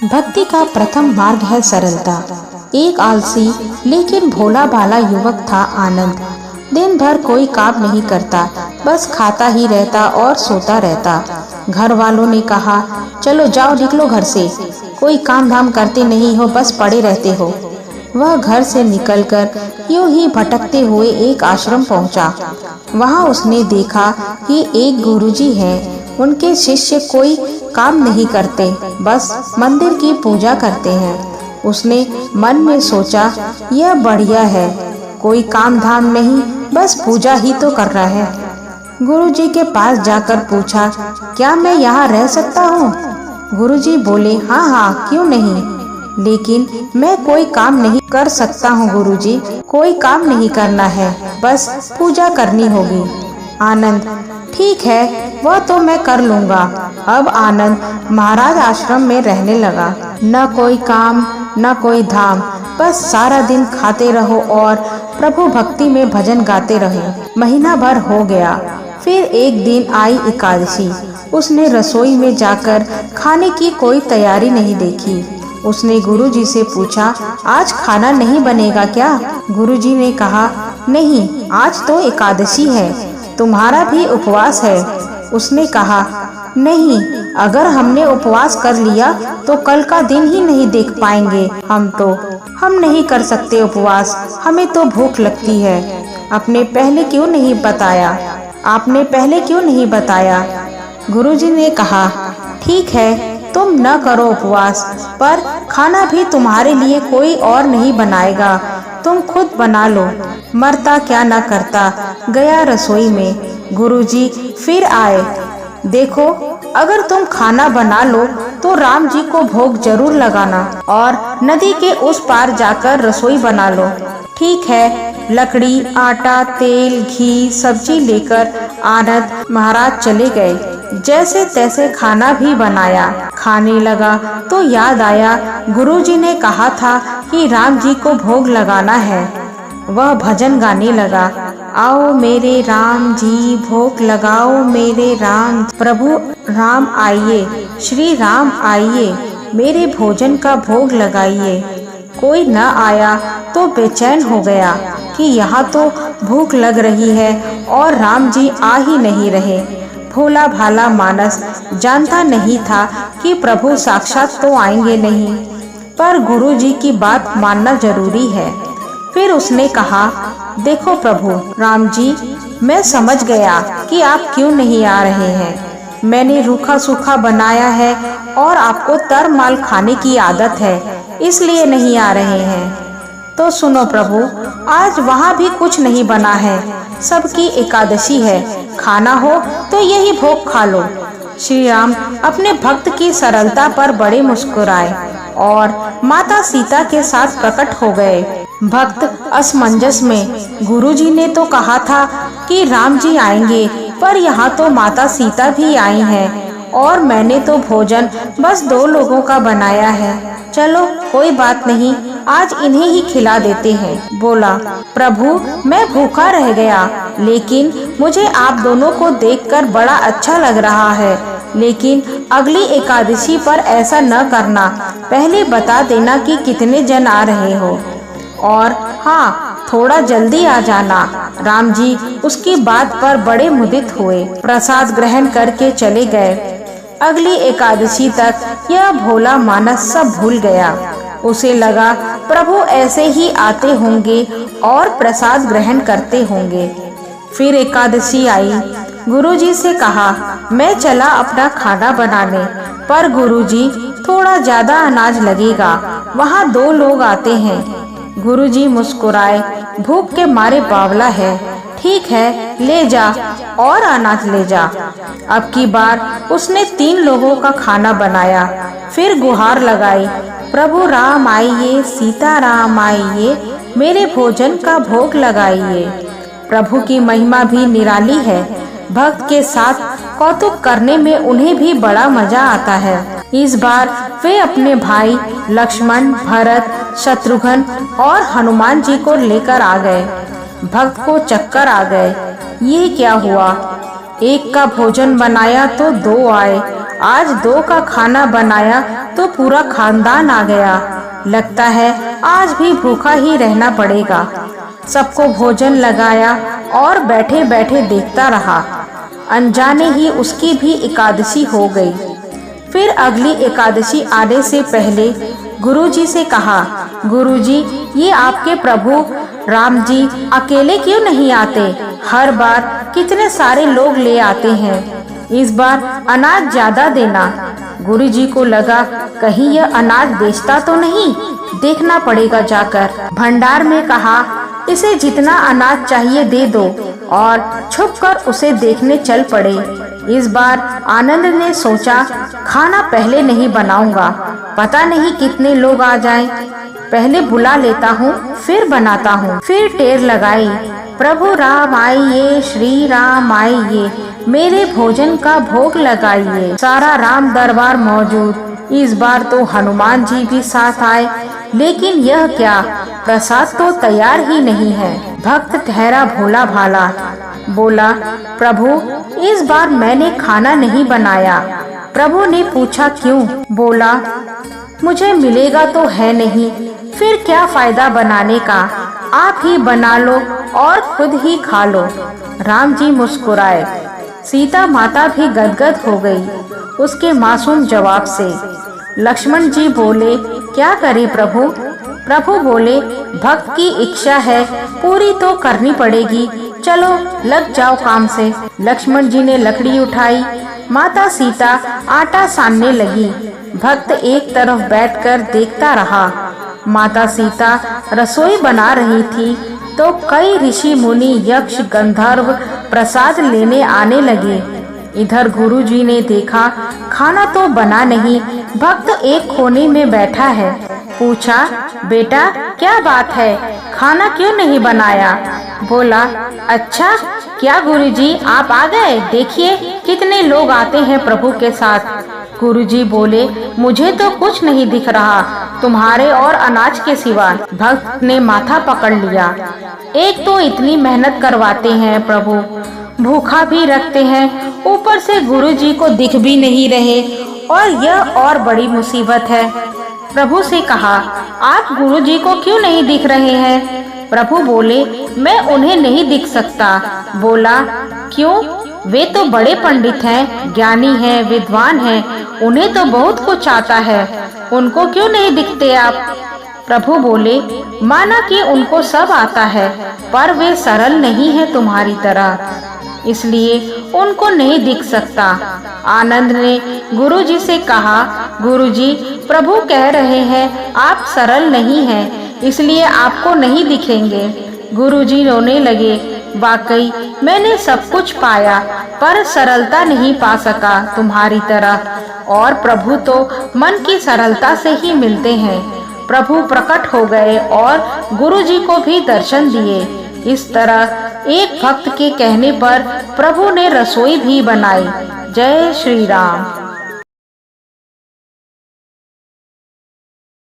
भक्ति का प्रथम मार्ग है सरलता। एक आलसी लेकिन भोला भाला युवक था आनंद। दिन भर कोई काम नहीं करता, बस खाता ही रहता और सोता रहता। घर वालों ने कहा, चलो जाओ निकलो घर से, कोई काम धाम करते नहीं हो, बस पड़े रहते हो। वह घर से निकलकर यूं ही भटकते हुए एक आश्रम पहुंचा। वहां उसने देखा कि एक गुरुजी हैं। उनके शिष्य कोई काम नहीं करते, बस मंदिर की पूजा करते हैं। उसने मन में सोचा, यह बढ़िया है, कोई काम धाम नहीं, बस पूजा ही तो कर रहा है। गुरुजी के पास जाकर पूछा, क्या मैं यहाँ रह सकता हूँ? गुरुजी बोले, हाँ हाँ, क्यों नहीं, लेकिन मैं कोई काम नहीं कर सकता हूँ गुरुजी। कोई काम नहीं करना है, बस पूजा करनी होगी। आनंद, ठीक है, वह तो मैं कर लूँगा। अब आनंद महाराज आश्रम में रहने लगा। न कोई काम न कोई धाम, बस सारा दिन खाते रहो और प्रभु भक्ति में भजन गाते रहो। महीना भर हो गया। फिर एक दिन आई एकादशी। उसने रसोई में जाकर खाने की कोई तैयारी नहीं देखी। उसने गुरुजी से पूछा, आज खाना नहीं बनेगा क्या? गुरुजी ने कहा, नहीं, आज तो एकादशी है, तुम्हारा भी उपवास है। उसने कहा, नहीं, अगर हमने उपवास कर लिया तो कल का दिन ही नहीं देख पाएंगे। हम नहीं कर सकते उपवास, हमें तो भूख लगती है। आपने पहले क्यों नहीं बताया? गुरुजी ने कहा, ठीक है, तुम न करो उपवास, पर खाना भी तुम्हारे लिए कोई और नहीं बनाएगा, तुम खुद बना लो। मरता क्या न करता, गया रसोई में। गुरुजी फिर आए, देखो, अगर तुम खाना बना लो तो राम जी को भोग जरूर लगाना और नदी के उस पार जाकर रसोई बना लो। ठीक है। लकड़ी, आटा, तेल, घी, सब्जी लेकर आनंद महाराज चले गए। जैसे तैसे खाना भी बनाया। खाने लगा तो याद आया, गुरुजी ने कहा था कि राम जी को भोग लगाना है। वह भजन गाने लगा, आओ मेरे राम जी, भोग लगाओ मेरे राम। प्रभु राम आइए, श्री राम आइए, मेरे भोजन का भोग लगाइए। कोई न आया तो बेचैन हो गया कि यहाँ तो भूख लग रही है और राम जी आ ही नहीं रहे। भोला भाला मानस जानता नहीं था कि प्रभु साक्षात तो आएंगे नहीं, पर गुरुजी की बात मानना जरूरी है। फिर उसने कहा, देखो प्रभु राम जी, मैं समझ गया कि आप क्यों नहीं आ रहे हैं। मैंने रूखा सूखा बनाया है और आपको तर माल खाने की आदत है, इसलिए नहीं आ रहे हैं। तो सुनो प्रभु, आज वहाँ भी कुछ नहीं बना है, सबकी एकादशी है, खाना हो तो यही भोग खा लो। श्री राम अपने भक्त की सरलता पर बड़े मुस्कुराए और माता सीता के साथ प्रकट हो गए। भक्त असमंजस में, गुरुजी ने तो कहा था कि राम जी आएंगे, पर यहाँ तो माता सीता भी आई हैं और मैंने तो भोजन बस 2 लोगों का बनाया है। चलो कोई बात नहीं, आज इन्हें ही खिला देते हैं। बोला, प्रभु मैं भूखा रह गया, लेकिन मुझे आप दोनों को देखकर बड़ा अच्छा लग रहा है, लेकिन अगली एकादशी पर ऐसा न करना, पहले बता देना कि कितने जन आ रहे हो, और हाँ, थोड़ा जल्दी आ जाना। राम जी उसकी बात पर बड़े मुदित हुए, प्रसाद ग्रहण करके चले गए। अगली एकादशी तक यह भोला मानस सब भूल गया। उसे लगा प्रभु ऐसे ही आते होंगे और प्रसाद ग्रहण करते होंगे। फिर एकादशी आई। गुरुजी से कहा, मैं चला अपना खाना बनाने, पर गुरुजी थोड़ा ज्यादा अनाज लगेगा, वहाँ 2 लोग आते हैं। गुरुजी मुस्कुराए, भूख के मारे बावला है, ठीक है, ले जा और अनाज ले जा। अब की बार उसने 3 लोगों का खाना बनाया। फिर गुहार लगाई, प्रभु राम आइए, सीता राम आइए, मेरे भोजन का भोग लगाइए। प्रभु की महिमा भी निराली है। भक्त के साथ कौतुक करने में उन्हें भी बड़ा मजा आता है। इस बार वे अपने भाई लक्ष्मण, भरत, शत्रुघ्न और हनुमान जी को लेकर आ गए। भक्त को चक्कर आ गए, ये क्या हुआ? एक का भोजन बनाया तो 2 आए आज 2 का खाना बनाया तो पूरा खानदान आ गया। लगता है आज भी भूखा ही रहना पड़ेगा। सबको भोजन लगाया और बैठे बैठे देखता रहा। अनजाने ही उसकी भी एकादशी हो गई। फिर अगली एकादशी आने से पहले गुरुजी से कहा, गुरुजी, ये आपके प्रभु राम जी अकेले क्यों नहीं आते? हर बार कितने सारे लोग ले आते हैं। इस बार अनाज ज्यादा देना। गुरुजी को लगा कहीं यह अनाज बेचता तो नहीं, देखना पड़ेगा जाकर। भंडार में कहा, इसे जितना अनाज चाहिए दे दो, और छुपकर उसे देखने चल पड़े। इस बार आनंद ने सोचा, खाना पहले नहीं बनाऊंगा, पता नहीं कितने लोग आ जाएं। पहले बुला लेता हूँ, फिर बनाता हूँ। फिर टेर लगाई, प्रभु राम आइए, श्री राम आइए, मेरे भोजन का भोग लगाइए। सारा राम दरबार मौजूद। इस बार तो हनुमान जी भी साथ आए, लेकिन यह क्या, प्रसाद तो तैयार ही नहीं है। भक्त ठहरा भोला भाला, बोला, प्रभु इस बार मैंने खाना नहीं बनाया। प्रभु ने पूछा क्यों? बोला, मुझे मिलेगा तो है नहीं, फिर क्या फायदा बनाने का, आप ही बना लो और खुद ही खा लो। राम जी मुस्कुराए। सीता माता भी गदगद हो गई उसके मासूम जवाब से। लक्ष्मण जी बोले, क्या करे प्रभु? प्रभु बोले, भक्त की इच्छा है, पूरी तो करनी पड़ेगी, चलो लग जाओ काम से। लक्ष्मण जी ने लकड़ी उठाई, माता सीता आटा सानने लगी। भक्त एक तरफ बैठकर देखता रहा। माता सीता रसोई बना रही थी तो कई ऋषि मुनि यक्ष गंधर्व प्रसाद लेने आने लगे। इधर गुरुजी ने देखा खाना तो बना नहीं, भक्त एक कोने में बैठा है। पूछा, बेटा क्या बात है, खाना क्यों नहीं बनाया? बोला, अच्छा क्या गुरुजी आप आ गए, देखिए कितने लोग आते हैं प्रभु के साथ। गुरुजी बोले, मुझे तो कुछ नहीं दिख रहा तुम्हारे और अनाज के सिवा। भक्त ने माथा पकड़ लिया। एक तो इतनी मेहनत करवाते हैं प्रभु, भूखा भी रखते हैं, ऊपर से गुरुजी को दिख भी नहीं रहे, और यह और बड़ी मुसीबत है। प्रभु से कहा, आप गुरुजी को क्यों नहीं दिख रहे हैं? प्रभु बोले, मैं उन्हें नहीं दिख सकता। बोला, क्यों? वे तो बड़े पंडित हैं, ज्ञानी हैं, विद्वान हैं, उन्हें तो बहुत कुछ आता है, उनको क्यों नहीं दिखते आप? प्रभु बोले, माना कि उनको सब आता है, पर वे सरल नहीं है तुम्हारी तरह, इसलिए उनको नहीं दिख सकता। आनंद ने गुरुजी से कहा, गुरुजी प्रभु कह रहे हैं आप सरल नहीं हैं, इसलिए आपको नहीं दिखेंगे। गुरुजी रोने लगे, वाकई मैंने सब कुछ पाया, पर सरलता नहीं पा सका तुम्हारी तरह, और प्रभु तो मन की सरलता से ही मिलते हैं। प्रभु प्रकट हो गए और गुरुजी को भी दर्शन दिए। इस तरह एक भक्त के कहने पर प्रभु ने रसोई भी बनाई। जय श्री राम।